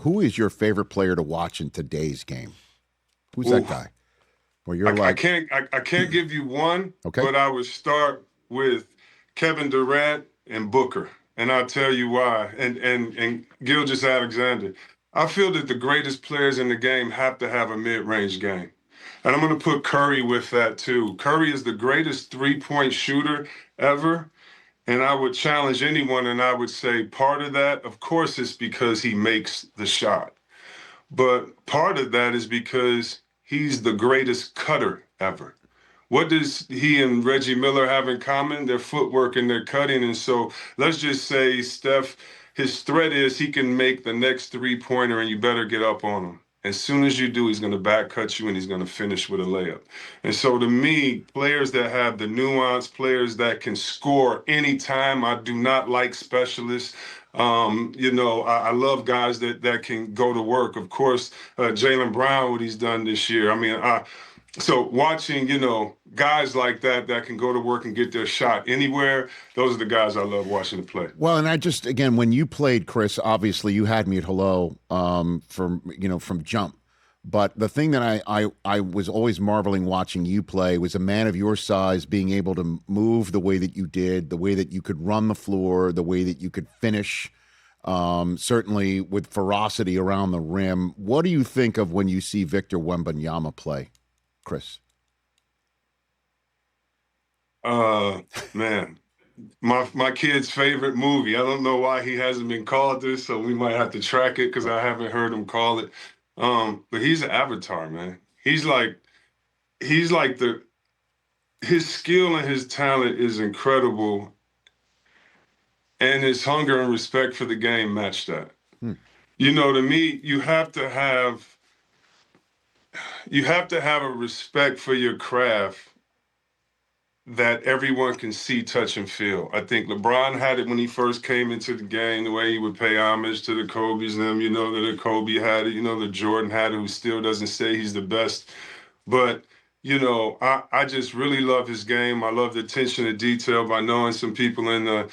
who is your favorite player to watch in today's game? Who's that guy? Where you're I can't give you one, okay, but I would start with Kevin Durant and Booker, and I'll tell you why. And Gilgeous-Alexander. I feel that the greatest players in the game have to have a mid-range game. And I'm going to put Curry with that too. Curry is the greatest three-point shooter ever. And I would challenge anyone, and I would say part of that, of course, is because he makes the shot. But part of that is because he's the greatest cutter ever. What does he and Reggie Miller have in common? Their footwork and their cutting. And so let's just say Steph, his threat is he can make the next three-pointer and you better get up on him. As soon as you do, he's going to back cut you and he's going to finish with a layup. And so to me, players that have the nuance, players that can score anytime, I do not like specialists. I love guys that can go to work. Of course, Jaylen Brown, what he's done this year. I mean, so watching, guys like that can go to work and get their shot anywhere, those are the guys I love watching to play. Well, and I just, again, when you played, Chris, obviously you had me at hello from jump. But the thing that I was always marveling watching you play was a man of your size being able to move the way that you did, the way that you could run the floor, the way that you could finish, certainly with ferocity around the rim. What do you think of when you see Victor Wembanyama play, Chris? Man, my kid's favorite movie. I don't know why he hasn't been called this, so we might have to track it because I haven't heard him call it. But he's an avatar, man. He's like his skill and his talent is incredible, and his hunger and respect for the game match that. To me, you have to have a respect for your craft that everyone can see, touch, and feel. I think LeBron had it when he first came into the game, the way he would pay homage to the Kobe's, them, that Kobe had it, that Jordan had it, who still doesn't say he's the best. But, I just really love his game. I love the attention to detail by knowing some people in the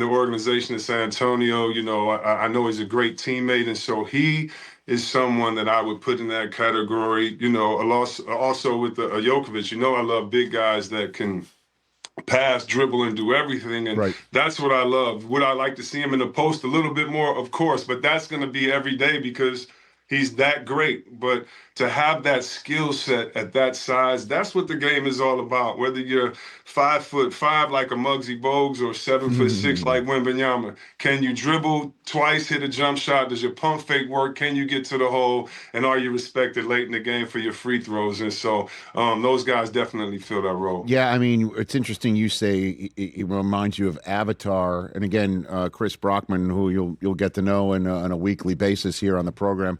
organization in San Antonio. I know he's a great teammate, and so he is someone that I would put in that category. Also with Jokovic. I love big guys that can pass, dribble, and do everything, and That's what I love. Would I like to see him in the post a little bit more? Of course, but that's going to be every day because he's that great. But to have that skill set at that size, that's what the game is all about. Whether you're 5'5" like a Muggsy Bogues or 7'6" like Wembanyama, can you dribble twice, hit a jump shot? Does your pump fake work? Can you get to the hole? And are you respected late in the game for your free throws? And so those guys definitely fill that role. Yeah, I mean, it's interesting you say it reminds you of Avatar. And again, Chris Brockman, who you'll get to know on a weekly basis here on the program,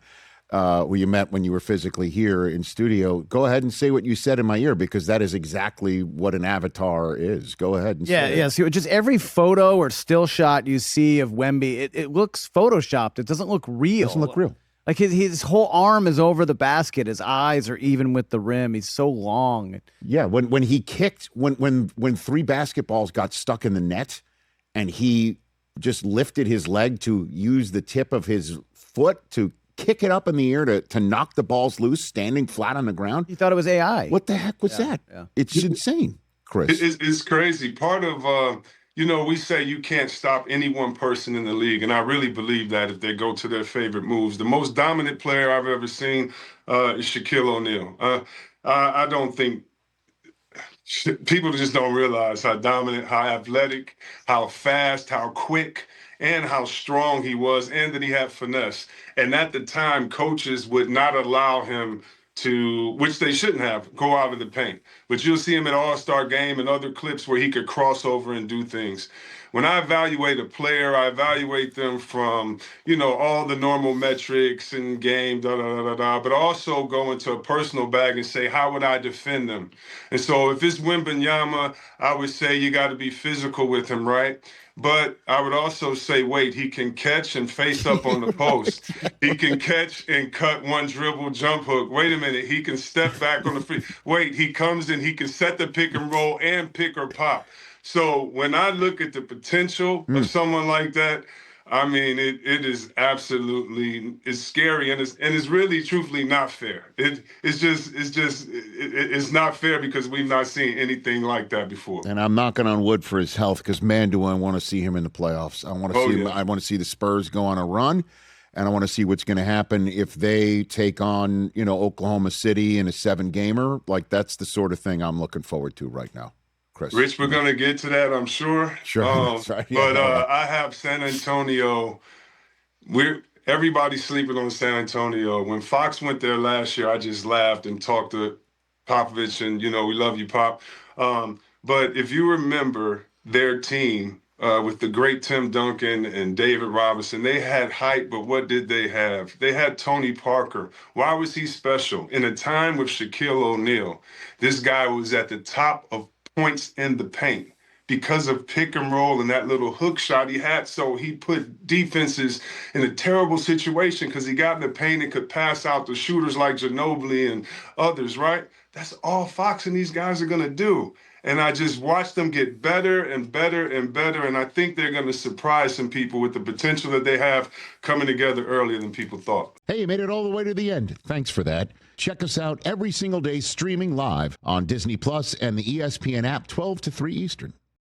who you met when you were physically here in studio. Go ahead and say what you said in my ear, because that is exactly what an avatar is. Go ahead and say it. Yeah. So just every photo or still shot you see of Wemby, it looks photoshopped. It doesn't look real. It doesn't look real. Like his whole arm is over the basket. His eyes are even with the rim. He's so long. Yeah, when he kicked, when 3 basketballs got stuck in the net, and he just lifted his leg to use the tip of his foot to kick it up in the air to knock the balls loose, standing flat on the ground. He thought it was AI. What the heck was that? Yeah. It's insane, Chris. It's crazy. Part of, we say you can't stop any one person in the league, and I really believe that if they go to their favorite moves. The most dominant player I've ever seen is Shaquille O'Neal. I don't think people just don't realize how dominant, how athletic, how fast, how quick, and how strong he was, and that he had finesse. And at the time, coaches would not allow him to, which they shouldn't have, go out of the paint. But you'll see him at All-Star Game and other clips where he could cross over and do things. When I evaluate a player, I evaluate them from, all the normal metrics and game, but also go into a personal bag and say, how would I defend them? And so if it's Wembanyama, I would say you got to be physical with him, right? But I would also say, wait, he can catch and face up on the post. He can catch and cut one dribble jump hook. Wait a minute, he can step back on the free. Wait, he comes in, he can set the pick and roll and pick or pop. So when I look at the potential of someone like that, I mean, it is absolutely, it's scary, and it's really truthfully not fair. It's not fair because we've not seen anything like that before. And I'm knocking on wood for his health because, man, do I want to see him in the playoffs. I want to see him. I want to see the Spurs go on a run, and I want to see what's going to happen if they take on, Oklahoma City in a 7-gamer. Like, that's the sort of thing I'm looking forward to right now. Chris. Rich, we're going to get to that, I'm sure. Sure. Right. But I have San Antonio. Everybody's sleeping on San Antonio. When Fox went there last year, I just laughed and talked to Popovich, and, we love you, Pop. But if you remember their team with the great Tim Duncan and David Robinson, they had height, but what did they have? They had Tony Parker. Why was he special? In a time with Shaquille O'Neal, this guy was at the top of points in the paint because of pick and roll and that little hook shot he had. So he put defenses in a terrible situation because he got in the paint and could pass out to shooters like Ginobili and others, right? That's all Fox and these guys are going to do. And I just watched them get better and better and better. And I think they're going to surprise some people with the potential that they have coming together earlier than people thought. Hey, you made it all the way to the end. Thanks for that. Check us out every single day streaming live on Disney Plus and the ESPN app 12 to 3 Eastern.